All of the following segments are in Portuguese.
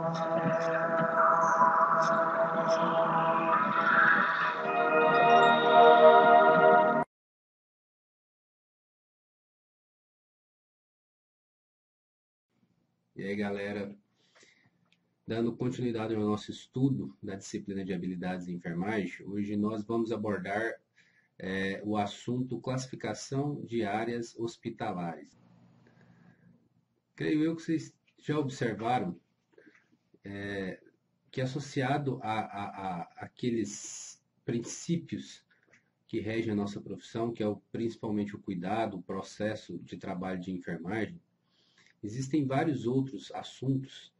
E aí, galera, dando continuidade ao nosso estudo da disciplina de habilidades em enfermagem, hoje nós vamos abordar o assunto classificação de áreas hospitalares. Creio eu que vocês já observaram que associado a aqueles princípios que regem a nossa profissão, que é principalmente o cuidado, o processo de trabalho de enfermagem, existem vários outros assuntos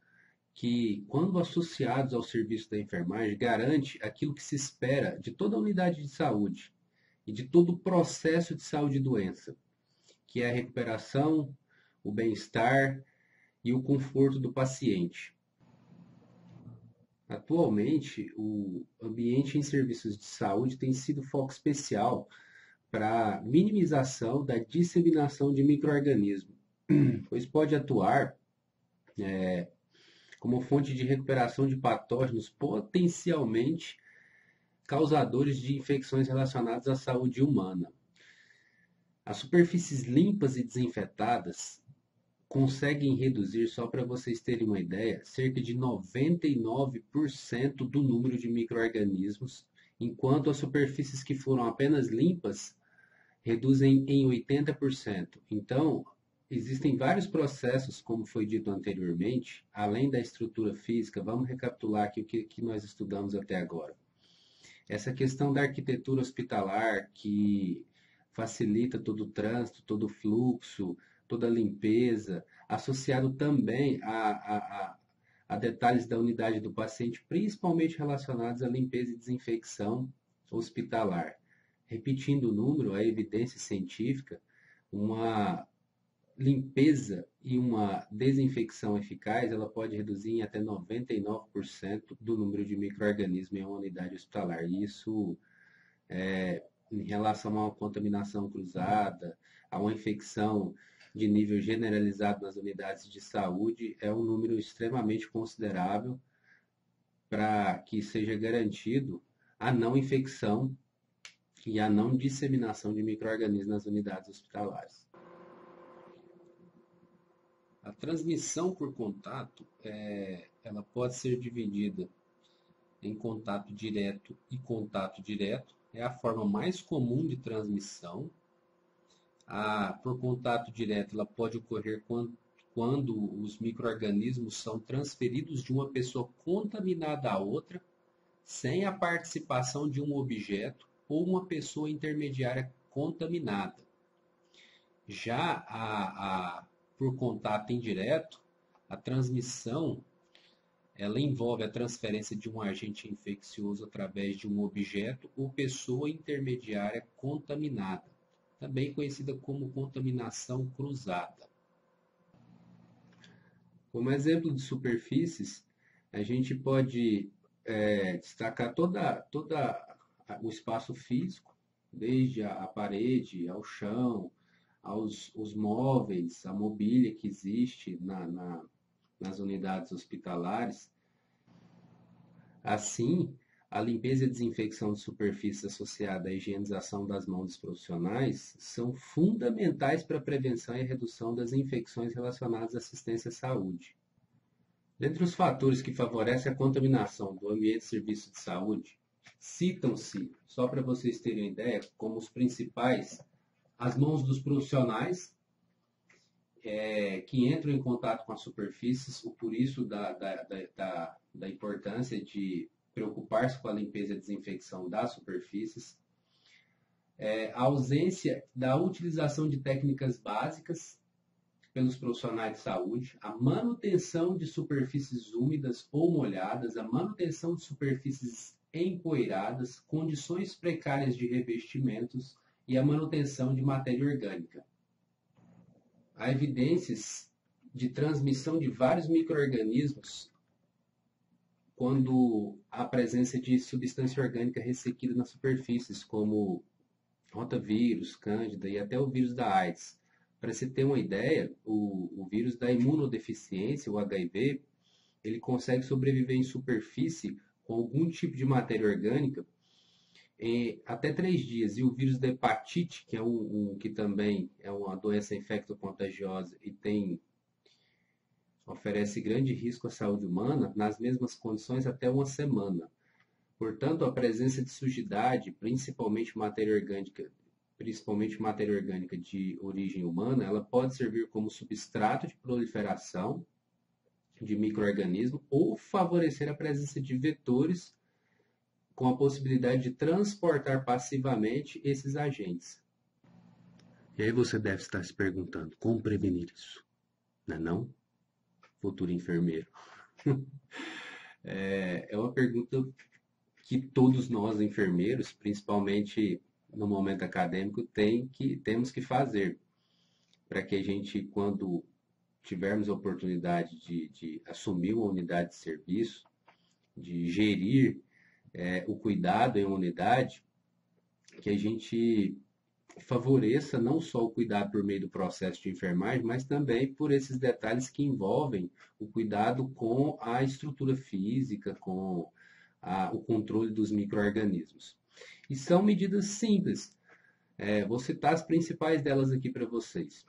que, quando associados ao serviço da enfermagem, garante aquilo que se espera de toda a unidade de saúde e de todo o processo de saúde e doença, que é a recuperação, o bem-estar e o conforto do paciente. Atualmente, o ambiente em serviços de saúde tem sido foco especial para minimização da disseminação de micro-organismos, pois pode atuar como fonte de recuperação de patógenos potencialmente causadores de infecções relacionadas à saúde humana. As superfícies limpas e desinfetadas conseguem reduzir, só para vocês terem uma ideia, cerca de 99% do número de micro-organismos, enquanto as superfícies que foram apenas limpas reduzem em 80%. Então, existem vários processos, como foi dito anteriormente, além da estrutura física. Vamos recapitular aqui o que nós estudamos até agora. Essa questão da arquitetura hospitalar, que facilita todo o trânsito, todo o fluxo, toda a limpeza, associado também a detalhes da unidade do paciente, principalmente relacionados à limpeza e desinfecção hospitalar. Repetindo o número, a evidência científica, uma limpeza e uma desinfecção eficaz, ela pode reduzir em até 99% do número de micro-organismos em uma unidade hospitalar. Isso, em relação a uma contaminação cruzada, a uma infecção de nível generalizado nas unidades de saúde, é um número extremamente considerável para que seja garantido a não infecção e a não disseminação de micro-organismos nas unidades hospitalares. A transmissão por contato, ela pode ser dividida em contato direto e contato direto. É a forma mais comum de transmissão. Por contato direto, ela pode ocorrer quando os micro-organismos são transferidos de uma pessoa contaminada a outra, sem a participação de um objeto ou uma pessoa intermediária contaminada. Já por contato indireto, a transmissão ela envolve a transferência de um agente infeccioso através de um objeto ou pessoa intermediária contaminada, também conhecida como contaminação cruzada. Como exemplo de superfícies, a gente pode destacar todo o espaço físico, desde a parede ao chão, aos móveis, a mobília que existe nas unidades hospitalares. Assim, a limpeza e desinfecção de superfícies associada à higienização das mãos dos profissionais são fundamentais para a prevenção e a redução das infecções relacionadas à assistência à saúde. Dentre os fatores que favorecem a contaminação do ambiente de serviço de saúde, citam-se, só para vocês terem uma ideia, como os principais: as mãos dos profissionais que entram em contato com as superfícies, por isso da importância de preocupar-se com a limpeza e desinfecção das superfícies, a ausência da utilização de técnicas básicas pelos profissionais de saúde, a manutenção de superfícies úmidas ou molhadas, a manutenção de superfícies empoeiradas, condições precárias de revestimentos e a manutenção de matéria orgânica. Há evidências de transmissão de vários micro-organismos quando há presença de substância orgânica ressequida nas superfícies, como rotavírus, cândida e até o vírus da AIDS. Para você ter uma ideia, o vírus da imunodeficiência, o HIV, ele consegue sobreviver em superfície com algum tipo de matéria orgânica até 3 dias. E o vírus da hepatite, que é que também é uma doença infecto-contagiosa e oferece grande risco à saúde humana, nas mesmas condições até uma semana. Portanto, a presença de sujidade, principalmente matéria orgânica de origem humana, ela pode servir como substrato de proliferação de micro-organismos ou favorecer a presença de vetores com a possibilidade de transportar passivamente esses agentes. E aí você deve estar se perguntando, como prevenir isso? Não é não? Futuro enfermeiro. É uma pergunta que todos nós enfermeiros, principalmente no momento acadêmico, temos que fazer para que a gente, quando tivermos a oportunidade de assumir uma unidade de serviço, de gerir o cuidado em uma unidade, que a gente favoreça não só o cuidado por meio do processo de enfermagem, mas também por esses detalhes que envolvem o cuidado com a estrutura física, com o controle dos micro-organismos. E são medidas simples. Vou citar as principais delas aqui para vocês.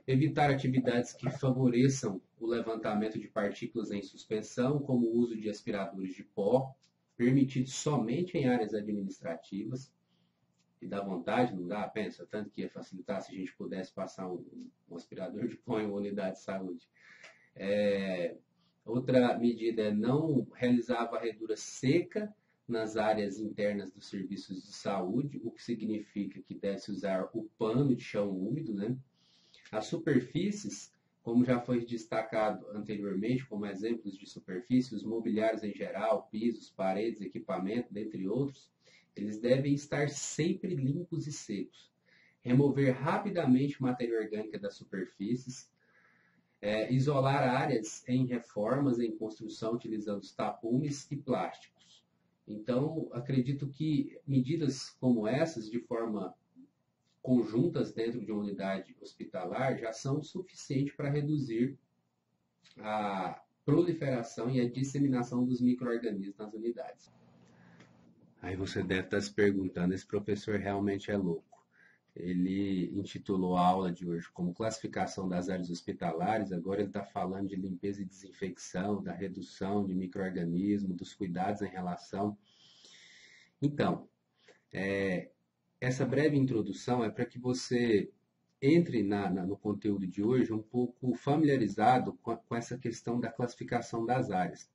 Evitar atividades que favoreçam o levantamento de partículas em suspensão, como o uso de aspiradores de pó, permitido somente em áreas administrativas. E dá vontade, não dá? Pensa, tanto que ia facilitar se a gente pudesse passar um aspirador de pó em uma unidade de saúde. Outra medida é não realizar a varredura seca nas áreas internas dos serviços de saúde, o que significa que deve-se usar o pano de chão úmido, né? As superfícies, como já foi destacado anteriormente, como exemplos de superfície, os mobiliários em geral, pisos, paredes, equipamento, dentre outros, eles devem estar sempre limpos e secos. Remover rapidamente matéria orgânica das superfícies, isolar áreas em reformas, em construção, utilizando tapumes e plásticos. Então, acredito que medidas como essas, de forma conjuntas dentro de uma unidade hospitalar, já são suficientes para reduzir a proliferação e a disseminação dos micro-organismos nas unidades. Aí você deve estar se perguntando, esse professor realmente é louco. Ele intitulou a aula de hoje como classificação das áreas hospitalares, agora ele está falando de limpeza e desinfecção, da redução de micro-organismos, dos cuidados em relação. Então, essa breve introdução é para que você entre no conteúdo de hoje um pouco familiarizado com essa questão da classificação das áreas.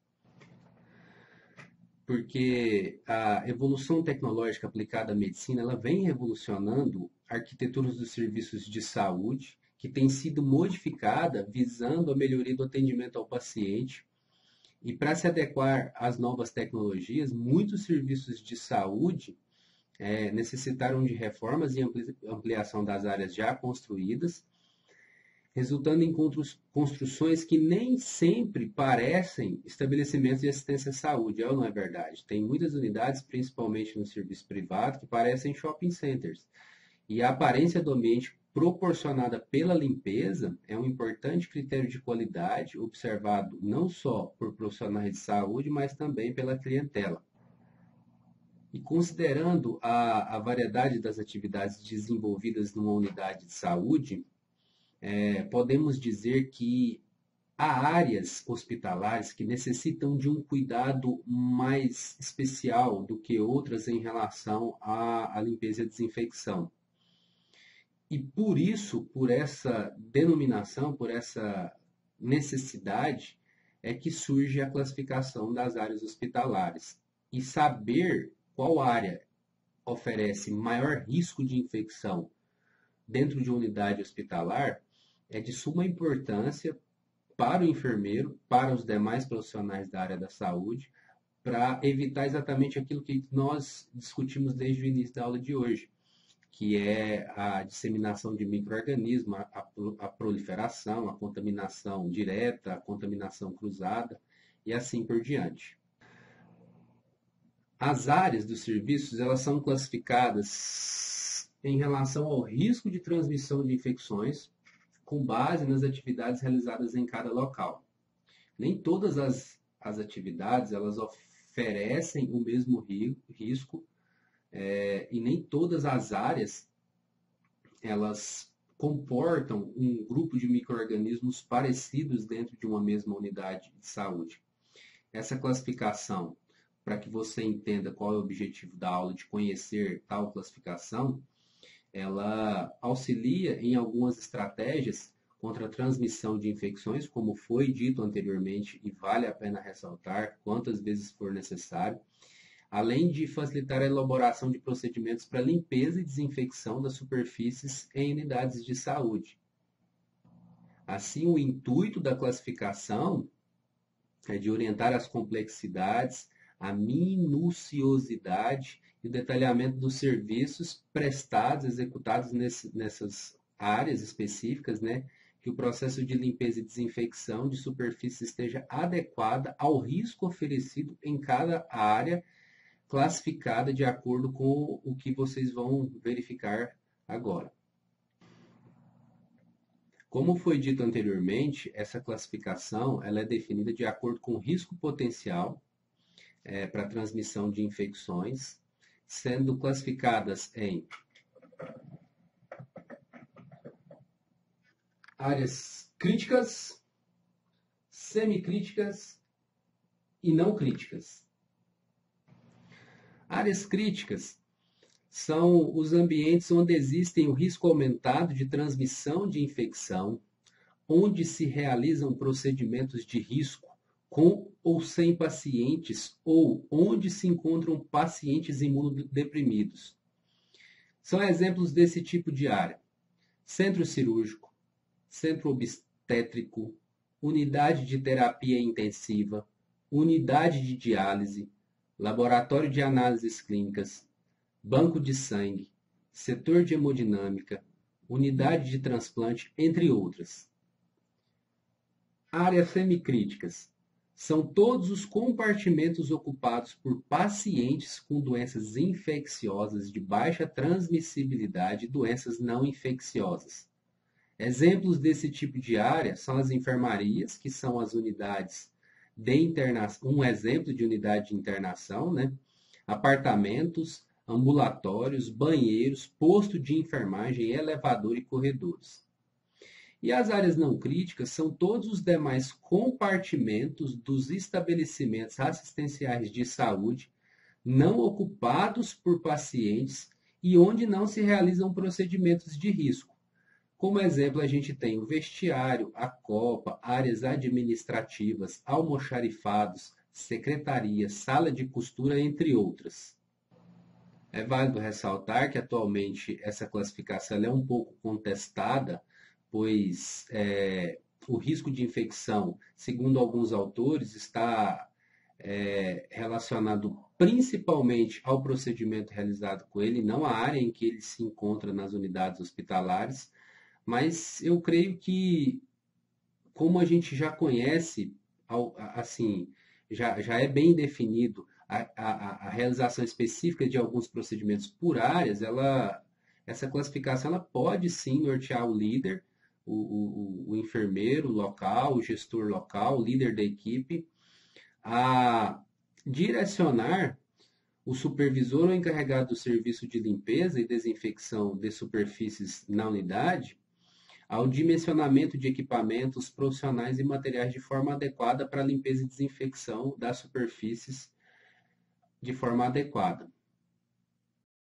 Porque a evolução tecnológica aplicada à medicina, ela vem revolucionando arquiteturas dos serviços de saúde, que tem sido modificada visando a melhoria do atendimento ao paciente. E para se adequar às novas tecnologias, muitos serviços de saúde necessitaram de reformas e ampliação das áreas já construídas, resultando em construções que nem sempre parecem estabelecimentos de assistência à saúde, ou não é verdade? Tem muitas unidades, principalmente no serviço privado, que parecem shopping centers. E a aparência do ambiente proporcionada pela limpeza é um importante critério de qualidade, observado não só por profissionais de saúde, mas também pela clientela. E considerando a variedade das atividades desenvolvidas numa unidade de saúde, podemos dizer que há áreas hospitalares que necessitam de um cuidado mais especial do que outras em relação à limpeza e desinfecção. E por isso, por essa denominação, por essa necessidade, é que surge a classificação das áreas hospitalares. E saber qual área oferece maior risco de infecção dentro de uma unidade hospitalar é de suma importância para o enfermeiro, para os demais profissionais da área da saúde, para evitar exatamente aquilo que nós discutimos desde o início da aula de hoje, que é a disseminação de micro-organismos, a proliferação, a contaminação direta, a contaminação cruzada e assim por diante. As áreas dos serviços, elas são classificadas em relação ao risco de transmissão de infecções, com base nas atividades realizadas em cada local. Nem todas as atividades elas oferecem o mesmo risco, e nem todas as áreas elas comportam um grupo de micro-organismos parecidos dentro de uma mesma unidade de saúde. Essa classificação, para que você entenda qual é o objetivo da aula de conhecer tal classificação, ela auxilia em algumas estratégias contra a transmissão de infecções, como foi dito anteriormente, e vale a pena ressaltar quantas vezes for necessário, além de facilitar a elaboração de procedimentos para limpeza e desinfecção das superfícies em unidades de saúde. Assim, o intuito da classificação é de orientar as complexidades, a minuciosidade e o detalhamento dos serviços prestados, executados nessas áreas específicas, né? Que o processo de limpeza e desinfecção de superfície esteja adequada ao risco oferecido em cada área, classificada de acordo com o que vocês vão verificar agora. Como foi dito anteriormente, essa classificação ela é definida de acordo com o risco potencial para transmissão de infecções, sendo classificadas em áreas críticas, semicríticas e não críticas. Áreas críticas são os ambientes onde existem o risco aumentado de transmissão de infecção, onde se realizam procedimentos de risco com ou sem pacientes, ou onde se encontram pacientes imunodeprimidos. São exemplos desse tipo de área: centro cirúrgico, centro obstétrico, unidade de terapia intensiva, unidade de diálise, laboratório de análises clínicas, banco de sangue, setor de hemodinâmica, unidade de transplante, entre outras. Áreas semicríticas são todos os compartimentos ocupados por pacientes com doenças infecciosas de baixa transmissibilidade e doenças não infecciosas. Exemplos desse tipo de área são as enfermarias, que são as unidades de internação, um exemplo de unidade de internação, né? Apartamentos, ambulatórios, banheiros, posto de enfermagem, elevador e corredores. E as áreas não críticas são todos os demais compartimentos dos estabelecimentos assistenciais de saúde não ocupados por pacientes e onde não se realizam procedimentos de risco. Como exemplo, a gente tem o vestiário, a copa, áreas administrativas, almoxarifados, secretaria, sala de costura, entre outras. É válido ressaltar que atualmente essa classificação é um pouco contestada, pois o risco de infecção, segundo alguns autores, está relacionado principalmente ao procedimento realizado com ele, não à área em que ele se encontra nas unidades hospitalares, mas eu creio que, como a gente já conhece, assim, já é bem definido a realização específica de alguns procedimentos por áreas, essa classificação ela pode sim nortear o líder, o enfermeiro local, o gestor local, o líder da equipe, a direcionar o supervisor ou encarregado do serviço de limpeza e desinfecção de superfícies na unidade ao dimensionamento de equipamentos profissionais e materiais de forma adequada para a limpeza e desinfecção das superfícies de forma adequada.